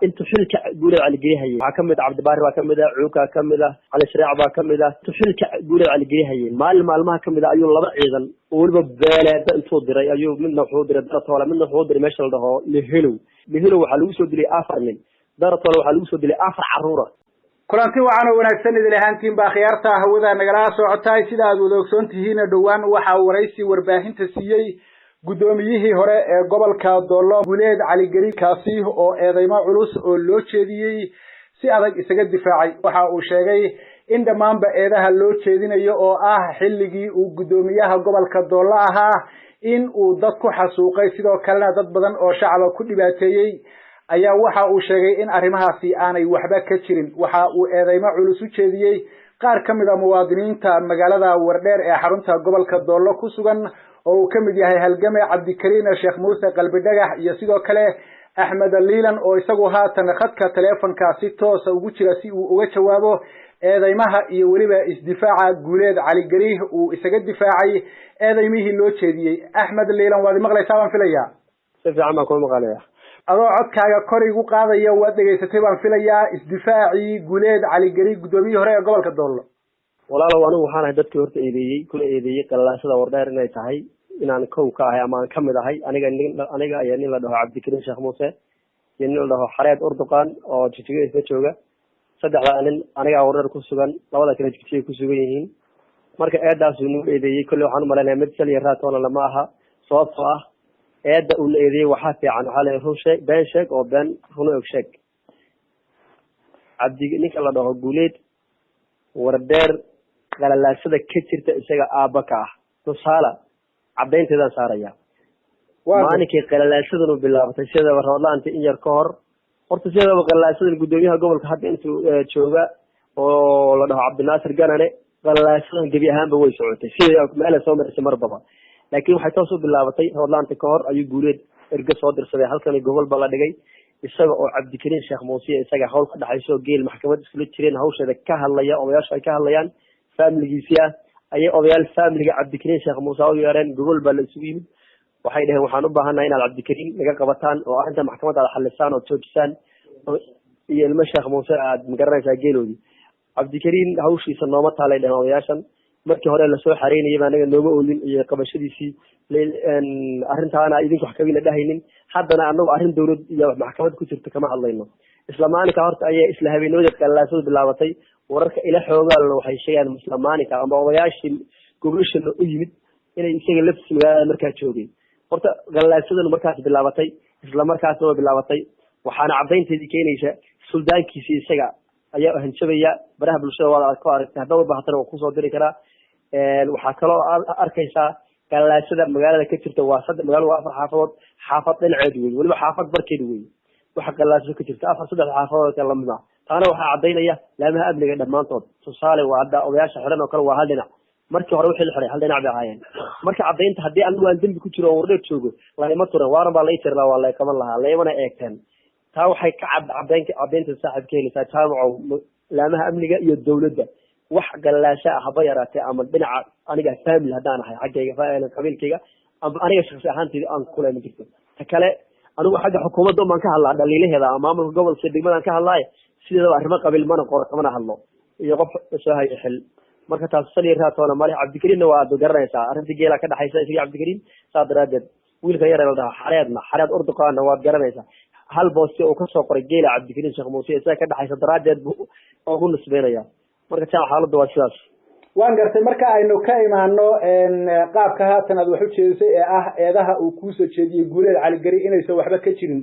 انتو حلك قولوا على جيهي حكمد عبد الباري وكمده عوكا كمده على شريعه با كمده تو حلك قولوا على جيهي maalmaha kamida ayuu laba ciidan oo waliba beeleed intuu diray ayuu midna wuxuu diray daratoole midna wuxuu diray meesha la dhaho lihelo waxa lagu soo dilay 4 nin daratoole waxa lagu soo dilay 4 caruur kulanti waxaan wanaagsan idin lahaantiin baa khiyaarta hawada nagala socotay sida aad wada ogsoontihiin dhawaan waxa waraysi warbaahinta siiyay gudoomiyihii hore ee gobolka Doolo Guuleed Cali Gari kaasi oo eedeymo culus oo loo jeediyay si adag isaga difaacay waxa uu sheegay in dhamaanba eedaha loo jeedinayo oo ah xilligii uu gudoomiyaha gobolka Doolo ahaa in uu dad ku xasuuqay sidoo kale dad badan oo shacab ku dhibaateeyay ayaa waxa uu sheegay in arrimahaasi aanay waxba ka jirin waxa uu eedeymo culus u jeediyay qaar kamid ah muwaadiniinta magaalada Wardheer ee xarunta gobolka Doolo ku sugan oo kamid yahay halgamay Cabdikariin Sheekh Muuse Qalbi Dhagax iyo sidoo kale Axmed Liilan oo isagu haatan khadka teleefanka si toos ah ugu jira si uu uga jawaabo eedeymaha iyo waliba isdifaaca Guuleed Cali Gari uu isaga difaacay eedeymihii loo jeediyay Axmed Liilan waad maqlaysaa baan filayaa si fiican ma ku maqlayaa adoo codkaaga kor igu qaadaya waad dhageysatay baan filayaa isdifaacii Guuleed Cali Gari gudoomiyihii hore ee gobolka Doolo walaalow anigu waxaan ahay dadkii horta eedeeyay qalaashada Wardheer inay tahay inaan kow ka ahay ama aan kamid ahay aniga ayaa nin la dhaho Cabdikariin Sheekh Muuse iyo nin la dhaho Xareed Urduqaan oo Jijjiga isla jooga saddexda nin aniga Wardheer ku sugan labada kale Jijjiga ku sugan yihiin marka eedaas uu eedeeyay kulli waxaan u maleynayaa mid sal yaraatoona lama aha sababtoo ah eeda uu eedeeyay waxa fiican waxa la run sheeg been sheeg oo been run og sheeg Cabdi ninka la dhaho Guuleed Wardheer qalalaasada ka jirta isaga aabaka ah tusaale cadeynteedan saaraya maanikii qalalaasada uu bilaabtay sida Roodlaanta in yar ka hor horta sida qalalaasada gudoomiyaha gobolka hadda intuu jooga oo la dhaho Cabdinaasir Ganane qalalaasada gabi ahaanba way socotay sida meel soo marisay marbaba laakiin waxay toos u bilaabatay Roodlaanta ka hor ayuu Guuleed erga soo dirsaday halkan gobolba la dhigay isaga oo Cabdikariin Sheekh Muuse isaga hawl ka dhaxayso geel maxkamad isla jireen hawsheeda ka hadlaya odayaasha ay ka hadlayaan family-giisa ayay odayaal family-ga Cabdikariin Sheekh Muuse oo yareen gobol baa la isugu yimid waxay dhaheen waxaan u baahanahay inaad Cabdikariin naga qabataan oo arinta maxkamadda aad xallisaan oo joojisaan iyo ilmo Sheekh Muuse aad magaranaysaa geeloodii Cabdikariin hawshiisa nooma taalay dhaheen odayaashan markii hore la soo xareynayay baa anaga nooga oolin iyo qabashadiisii arintaana idinku wax kaga dhahaynin haddana anagu arin dawlad iyo maxkamad ku jirta kama hadlayno isla maalinka horta ayay isla habeenooda qalaasada bilaabatay wararka ila xoogaal waxay sheegayaan isla maalinka ama odayaashii gobolsha u yimid inay isaga laftiisa magaalada markaa joogeen horta qalaasadana markaas bilaabatay isla markaas oo bilaabatay waxaana cadeynteedii keenaysa suldaankiisa isaga ayaa hanjabaya baraha bulshada wada ku aragtay hadaba baahatana ku soo diri karaa waxa kale oo arkaysaa qalaasada magaalada ka jirta waa magaalada waa afar xaafadood xaafad dhinaceed weey waliba xaafad barkeed weey waxa qalaasada ka jirta afar saddex xaafadood kala mid ah taana waxa cadeynaya laamaha amniga dhamaantood tusaale waa hadda odayaasha xiran oo kale waa hal dhinac markii hore wixii xiray hal dhinac bay ahaayeen marka cadeynta hadii aan waan dambi ku jiro oo Wardheer joogo lama turan waaran baa la ii tirlaa waa la kaman lahaa leeyana eegteen taa waxay ka cadeynta saaxiibkeena jaamaco laamaha amniga iyo dawladda wax galaasha ah haba yaraatay ama dhinaca aniga family hadaan ahay xaggayga faa'iido qabiilkayga ama aniga shakhsi ahaantayda aan kula ma jirto ta kale anigu xagga xukuumadda ma ka hadlaa dhaliilaheeda ama maamulka gobolka degmada ka hadlaay sidoo arrimo qabiil mana hadlo iyo qof soo hay xil marka taas sali raatoona mali Cabdikariin waa garanaysaa arinta geela ka dhaxaysa isaga Cabdikariin saadaradeed wiilka yar ee la Xareed Urduqaan waa garanaysaa hal boosti oo ka soo qoray geela Cabdikariin Sheekh Muuse isaga ka dhaxaysa daradeed oo ku nisbeynaya marka taa xaaladdu waa sidaas waan gartay marka aynu ka imaano qaabka haatan aad wax u jeedisay ee ah eedaha uu ku soo jeediyay Guuleed Cali Gari inaysan waxba ka jirin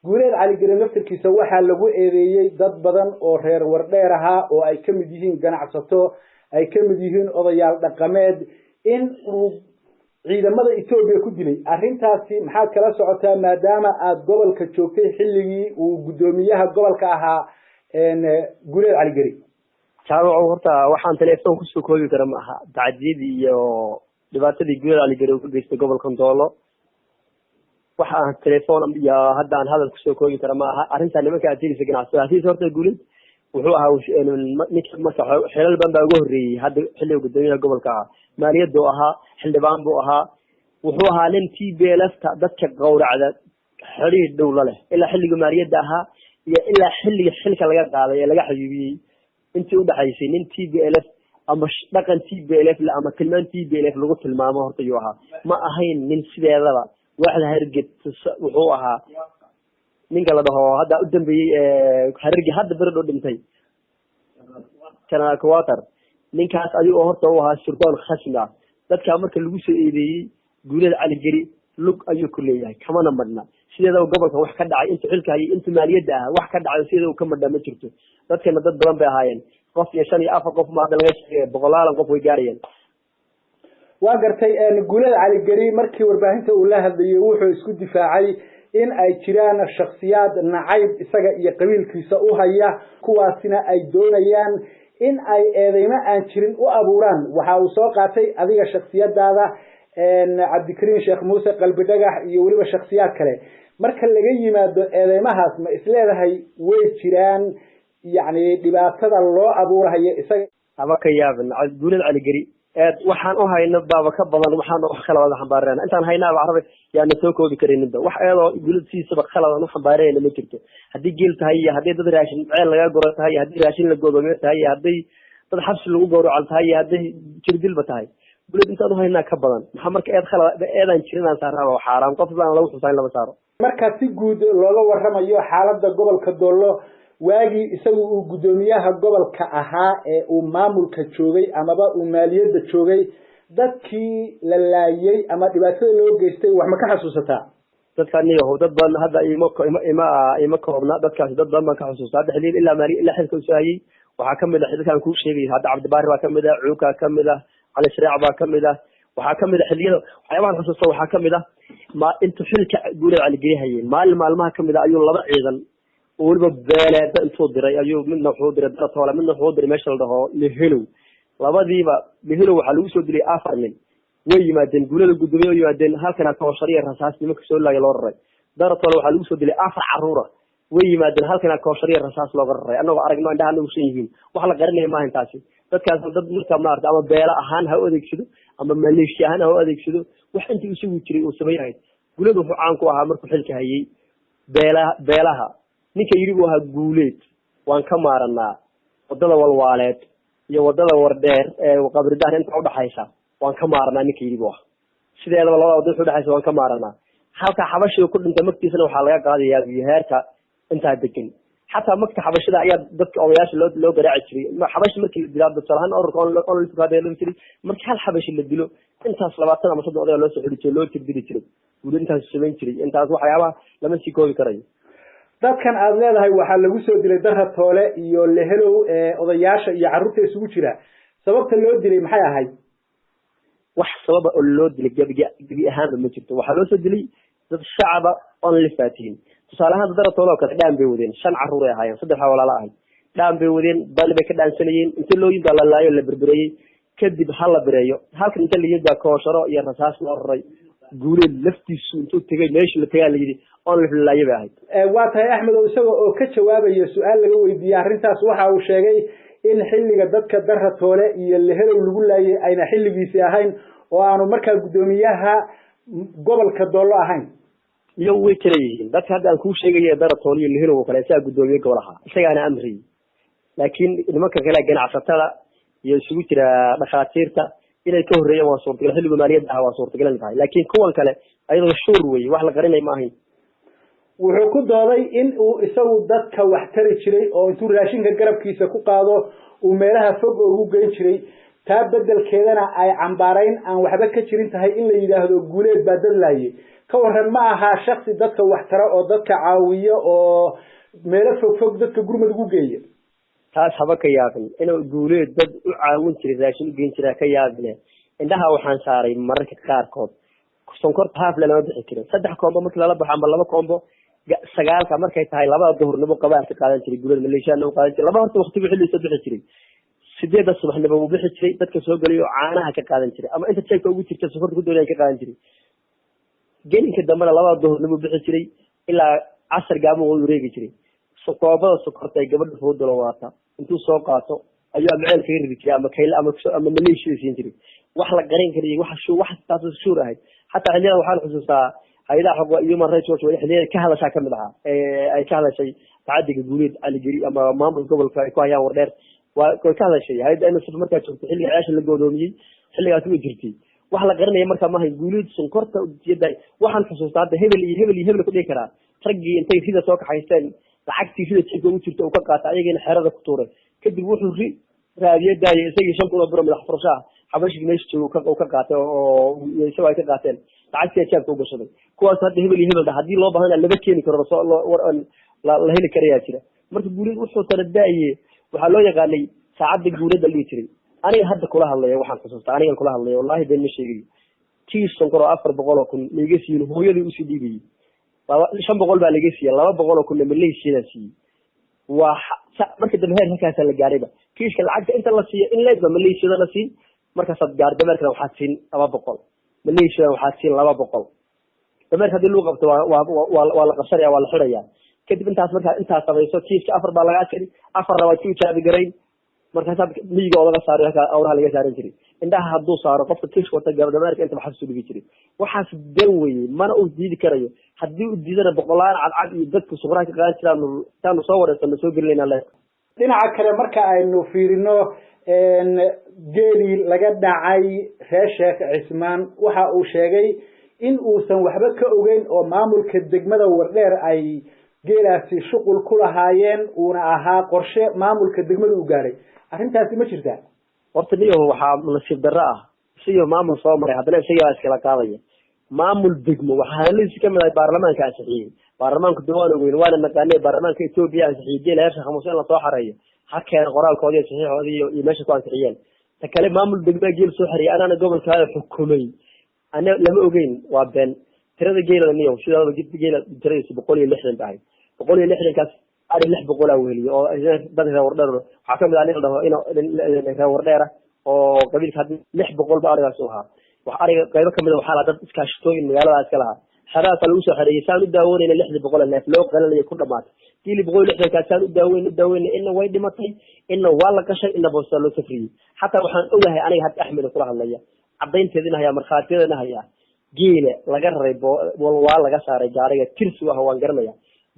Guuleed Cali Gari naftirkiisa waxa lagu eedeeyay dad badan oo reer Wardheer ahaa oo ay kamid yihiin ganacsato ay kamid yihiin odayaal dhaqameed in uu ciidamada Itoobiya ku dilay arrintaasi maxaad kala socotaa maadaama aad gobolka joogtay xilligii uu gudoomiyaha gobolka ahaa Guuleed Cali Gari jaamaco horta waxaan telefoon ku soo koobi karaa ma aha tacdiid iyo dhibaatadii Guuleed Cali Gari ku geystay gobolka Doolo waxaan telefoon iyo haddaan hadal ku soo koobi karaa ma aha arrinta nimanka adeegsiga ganacsiga horta Guuleed wuxuu ahaa ninka marka xilal baan baa ugu horeeyay hadda xilliga gudoomiyaha gobolka ah maaliyadda ahaa xildhibaan buu ahaa wuxuu ahaa nin TPLF dadka qowracda xiriir dawla leh ilaa xilliga maaliyadda ahaa iyo ilaa xilka laga qaaday ee laga xayuubiyey intii u dhaxaysay nin TPLF ama dhaqan TPLF la ama tilmaan TPLF lagu tilmaamo horta yuu ahaa ma ahayn nin sideedaba waaxda harged wuxuu ahaa ninka la dhaho hadda u dambeeyay harged hadda bari dhow dhintay kana Equator ninkaas adiga horta uu ahaa shirdoon khasmi ah dadka marka lagu soo eedeeyay guulada cali gari lug ayuu ku leeyahay kamana madna sideedaba gobolka wax ka dhacay inta xilka ay inta maaliyadda ah wax ka dhacay sideedaba ka madna ma jirto dadkana dad badan bay ahaayeen qof iyo 5 iyo 4 qof ma laga sheegay boqolaalan qof way gaarayeen waa gartay guulada cali gari markii warbaahinta uu la hadlayay wuxuu isku difaacay in ay jiraan shakhsiyaad nacayb isaga iyo qabiilkiisa u haya kuwaasina ay doonayaan in ay eedeymo aan jirin u abuuraan waxa uu soo qaatay adiga shakhsiyadaada Cabdikariin Sheekh Muuse qalbi dhagax iyo waliba shakhsiyaad kale marka laga yimaado eedeymahaas ma isleedahay way jiraan yani dhibaatada loo abuurayo isaga aba ka yaabin guulada cali gari waxaan u hayno baaba ka badan waxaan wax kala wada xambaareen intaan haynaaba arabi yaana soo koobi kareenida wax eedo gulidsiisaba kala wada xambaareen ma jirto hadii geel tahay hadii dad raashin ceel laga goro tahay hadii raashin la goobamay tahay hadii dad xabsi lagu gowraco tahay hadii jirdilba tahay gulid intaan u haynaa ka badan waxa marka eedan jirin aan saaraba xaraam qof baan lagu xusayn laba saaro marka si guud looga warramayo xaaladda gobolka Doolo waagi isagu uu gudoomiyaha gobolka ahaa ee uu maamulka joogay amaba uu maaliyadda joogay dadkii la laayay ama dhibaatada loo geystay wax ma ka xasuusataa dadka niyo dad badan hadda ima koobna dadkaas dad badan ma ka xasuustaa xilliin ilaa maali ilaa xilka uu saayay waxa kamid ah xilkan ku sheegay hadda Cabdibaari waa kamid ah Cuuka kamid ah على شريعة باكملة وحكملة حلية حيوان خصوصا وحكملة ما أنت حلك قول على جريها ما ما كملة أيون الله أيضا والببالة تنصدر أيون منه حضر الدراسة ولا منه حضر مشل ده لهلو لبادي بهلو حلوسه دري آخر من ويما دين قول له قدومي ويما دين هل كان كوشرية رصاص نمكسر لا يلور دراسة ولا حلوسه دري آخر عرورة ويما دين هل كان كوشرية رصاص لا غرر أنا أرجع عندها عنده شيء وحلا قرني ما هنتاسي dadkaas dad marka maarta ama beela ahaan ha u adeegsado ama maleeshiya ahaan ha u adeegsado wax intii uu soo jiray oo sameeyay guuladu wuxuu caan ku ahaa markuu xilka hayay beelaha ninka yiri uu ahaa guuleed waan ka maaranaa wadada walwaaleed iyo wadada wardheer ee qabridahan inta u dhaxaysa waan ka maaranaa ninka yiri uu sideedaba labada wadada u dhaxaysa waan ka maaranaa halka xabashiga ku dhinta magtiisana waxa laga qaadayaa heerka inta degan حتى مكتب حبشة أياد ضد أوياش لو قرأت شيء ما حبش مركي البلاد بتصلحن أو اللي في هذا اللي شيء مركي هل حبش اللي دلو أنت صلواتنا مصدق أضيع لو سعودي شيء لو تبدي شيء ودين أنت سوين شيء أنت أصبح حياة لما تيجي كراي dad kan aad leedahay waxa lagu soo dilay darha toole iyo lehelow odayaasha iyo carruurta isugu jira sababta loo dilay maxay ahayd wax sabab oo loo dilay gabi ahaan ma jirto waxa loo soo dilay dad shacab oo la faatiin tusaalahan darha toole ka dhaan bay wadeen shan carruur ay ahaayeen saddex walaalo ah dhaan bay wadeen bal bay ka dhaansanayeen inta loo yimid la laayo la burburiyay kadib hal la bireeyo halka inta la yimid ka sharo iyo rasaas loo raray guuleed laftiisu intuu tagay meeshii la tagaa la yiri oo la filaayay bay ahayd waa tahay Axmed oo isaga oo ka jawaabayo su'aal laga weydiiyay arrintaas waxa uu sheegay in xilliga dadka darha toole iyo lehelow lagu laayay ayna xilligiisa ahayn oo aanu markaa gudoomiyaha gobolka Doolo ahayn iyo way kaleeyeen dadka hadda aan ku sheegay darha toole iyo lehelow oo kale saa gudoomiyaha gobolaha isaga amri laakiin nimanka kale ganacsatada iyo isugu jira dhaqaatiirta inay ka horeeyaan waa suurtagal xilliga maaliyadda waa suurtagal tahay laakiin kuwan kale ayadoo shuur weey wax la qarinay ma ahayn wuxuu ku dooday in uu isagu dadka wax tari jiray oo intuu raashinka garabkiisa ku qaado uu meelaha fog ugu geyn jiray taa bedelkeedana ay cambaarayn aan waxba ka jirin tahay in la yiraahdo guuleed baa dad laayay ka waran ma aha shakhsi dadka wax tara oo dadka caawiyo oo meelo fog dadka gurmad ugu geeyo taas haba ka yaabin inuu guuleed dad u caawin jiray raashin u geyn jiray ka yaabin indhaha waxaan saaray mararka qaar kood sonkorta haaf lama bixi jiray saddex koombo markii la baxo ama laba koombo sagaalka markay tahay labada duhurnimo qabaar ka qaadan jiray guuleed maleeshiyaana u qaadan jiray laba horta waqtiga xilli soo bixi jiray sideeda subaxnimo uu bixi jiray dadka soo galiyo caanaha ka qaadan jiray ama inta jeebka ugu jirta sonkorta ku doonayaan ka qaadan jiray gelinka dambana labada duhurnimo bixi jiray ilaa casar gaamo uu wareegi jiray sokoobada sokorta ay gabadha foodolo waata intuu soo qaato ayuu macaan ka ridi jiray ama kayla ama maleeshiya siin jiray wax la garan kariyo wax taas shuur ahayd hatta xilliga waxaan xusuustaa hay'adaha xuquuqda human rights watch way xilliga ka hadashaa kamid aha ay ka hadashay تعدي جوليد على جري أما مام قبل كايا وردر وكذا شيء هذا أنا سوبر ماركت شفت حلي عاش اللي جودومي حلي أتوي جرتي وحلا قرنا يمرك ما هي جوليد سنكرت جدا وحن خصوصا هذا هبل كل كرا ترجي أنت في ذا سوق حيستان لعكتي في ذا شيء وتشوف وقعت عليه حرارة كتورة كده وحنا في رادية ده يسوي شنطة برا من الحفرشة حبش يمشي وكقعت ويسوي كقعتين تعكتي أشياء فوق الشغل كواس هذا هبل ده هذه الله بهنا اللي بكيني كرسول الله لا هي كرياتنا مرت جوليد وحنا تردائي وحلو يقالي ساعد جوليد اللي يشري أنا هذا كلها الله وحنا خصوصا أنا كلها الله والله بين مشي كيس سنكر أفر بقوله كن ليجسي هو يلي أسدي بي شن بقول بقى ليجسي لا بقوله كن من ليش ناسي مركز الدمهر هكذا الجاربة كيس كالعكس أنت الله سي إن لازم من ليش هذا ناسي مركز الجاربة مركز وحاسين أبى بقول من ليش وحاسين لا بقول مركز هذه اللغة ولا قصرية ولا حرية كده أنت أسمعها أنت أسمعها كيس أفر بالغات أفر رواتي شابي جرين مركز ميجا ولا صار هكذا أورها اللي صار يجري عندها هدو صار قفت كيش وتجرب دمارك أنت بحسه بيجري وحاسب دوي ما أنا أودي كريه حدي أودي أنا بقولان على العقل يدك صغرك قاعد كانوا صور سنسوق لنا له dhinaca kale marka aynu fiirino geeli laga dhacay Sheekh Cismaan waxa uu sheegay in uusan waxba ka ogeyn oo maamulka degmada Wardheer ay geelaasi shuqul ku lahaayeen una ahaa qorshe maamulka degmada u gaaray arrintaasi ma jirtaa horta niyo waxa nasiib darro ah siyo maamul soo maray hadana isaga iskala qaadaya maamul degmo waxa la iska mid ah baarlamaanka ansixiyay baarlamaanka dawlad weyn waana naqaanay baarlamaanka Itoobiya ansixiyay geela heerka 5 la soo xareeyo halkeen qoraalkoodii saxiixoodii iyo meesha ku ansixiyeen ta kale maamul degmo geel soo xareeyay ana gobolka xukumay ana lama ogeyn waa been tirada geela niyo sidoo geela tiradiisa 160 tahay 160 kaas ari 600 weheliyo oo dadka Wardheer waxa kamid ah in dhaho in Wardheer oo qabiilka 600 ba arigaas oo ahaa wax ariga qaybo kamid ah waxa la dad iskaashatooyin magaalada iska lahaa xaraasa lagu soo xareeyay saan u daawoonayna 600 neef loo qalanayo ku dhamaatay kiili 160 ka saan u daawoonayna in way dhimatay in waa la gashay in boosta loo safriyay hatta waxaan ogahay aniga had Axmed kula hadlaya cadeynteedina haya marxaatiyeedina haya geela laga reebo waa laga saaray gaariga tirsi waxa waan garanaya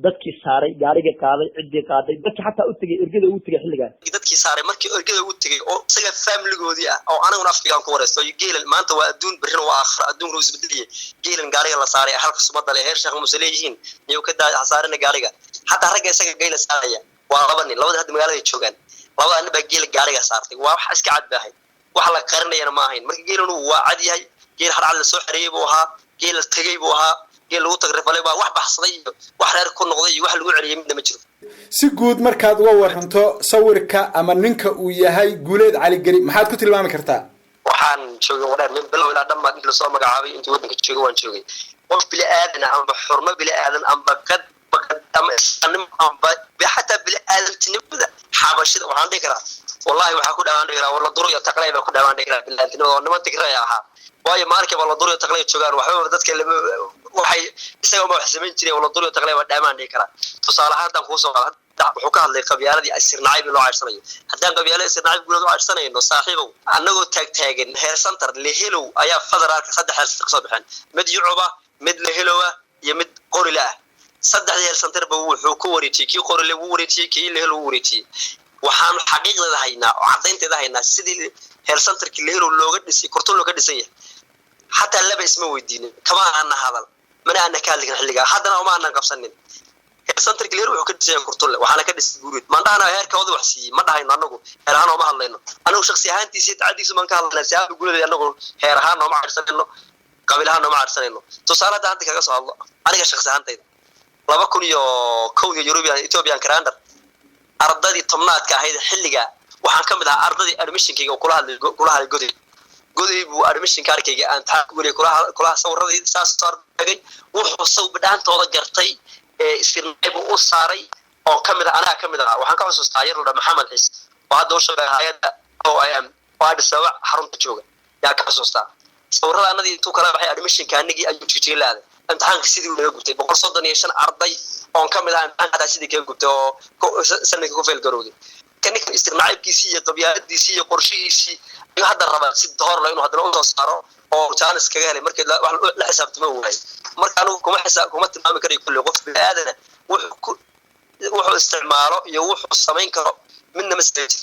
dadkii saaray gaariga qaaday cidii qaaday dadkii xataa u tagay ergada u tagay xilligaas dadkii saaray markii ergada u tagay oo isaga family-goodii ah oo anaguna afkigaan ku wareysto geelan maanta waa adduun birina waa aakhir adduunku isbedeliye geelan gaariga la saaray halka sumada leh heer Sheekh Muuse leeyihiin iyo ka saarina gaariga hatta ragga isaga geela saaraya waa laba nin labada had magaalada joogan labada nin baa geela gaariga saartay waa wax iska cad baahay wax la qarinayna ma ahayn markii geelanu waa cad yahay geel harcad la soo xareeyay buu ahaa geel tagay buu ahaa geel lagu tagrifalay baa wax baxsaday wax reer ku noqday wax lagu celiyay mid ma jiro si guud markaad uga waranto sawirka ama ninka uu yahay Guuleed Cali Gari maxaad ku tilmaami kartaa waxaan joogay Wardheer min bilow ilaa dhammaad inta soo magacaabay intii wadanka joogay waan joogay qof bila aadan ama xurmo bila aadan ama qad ama anim ama hatta bila aadan tinibada xabashida waxaan dhihi karaa wallahi waxa ku dhawaan dhigaa wala duro iyo taqlayba ku dhawaan dhigaa billaah tinibada niman tigray ahaa waayo markii wala duro iyo taqlay joogaan waxa dadka waxay isaga ma xisaamin jireen wala duro iyo taqlay waa dhamaan dhihi karaa tusaale ahaan ku soo wuxuu ka hadlay qabyaaladii asir naayib loo caarsanayo haddaan qabyaalada asir naayib guulad u caarsanayno saaxiibow annagoo taagan heer center la helo ayaa federaalka saddex heer ka soo baxeen mid yucuba mid la helowa iyo mid qorila saddex heer center ba wuxuu ku wareejiyay kii qorile uu wareejiyay kii la helo uu wareejiyay waxaan xaqiiqada haynaa oo cadeynteeda haynaa sidii heer centerkii la helo looga dhisay korto looga dhisay hatta laba isma weydiinin kama aana hadal mana aana kaalin xilliga haddana uma aanan qabsanin center clear wuxuu ka dhisay kurtulle waxaana ka dhisay guurid ma dhaana heerkooda wax siiyay ma dhahayno anagu heer ahaan ma hadlayno anagu shakhsi ahaantiisa taadiisa man ka hadlayna si aad guurid anagu heer ahaan ma arsanayno qabiil ahaan ma arsanayno tusaalaha hadda kaga soo hadlo aniga shakhsi ahaantayda 2001 European Ethiopian calendar ardadii tomnaadka ahayd xilliga waxaan kamid ahaa ardadii admissionkayga oo kula hadlay goday buu admission kaarkayga aan taag guriga kula sawirradii saas soo tagay wuxuu soo bidhaantooda gartay isirnaybu u saaray oo kamid ah anaa kamid ah waxaan ka xusuustaa yarda Maxamed Ciise oo hadda u shaqeeya hay'adda OIM oo Addis-Ababa xarunta jooga yaa ka xusuustaa sawirrada anadii intuu kala baxay admission kaanigii ayuu jijilaaday imtixaanka sidii uu naga gubtay 135 arday oo kamid ah imtixaanka sidii kaga gubtay oo sanadkii ku fail garowday kanika istirnaacibkiisii iyo qabyaaladiisii iyo qorshihiisii ayuu hadda rabaa si door la inuu hadda u soo saaro oo chance kaga helay markii la xisaabtamo waayay marka anigu kuma tilmaami karay kulli qof bini'aadana wuxuu wuxuu isticmaalo iyo wuxuu samayn karo midna ma sameyn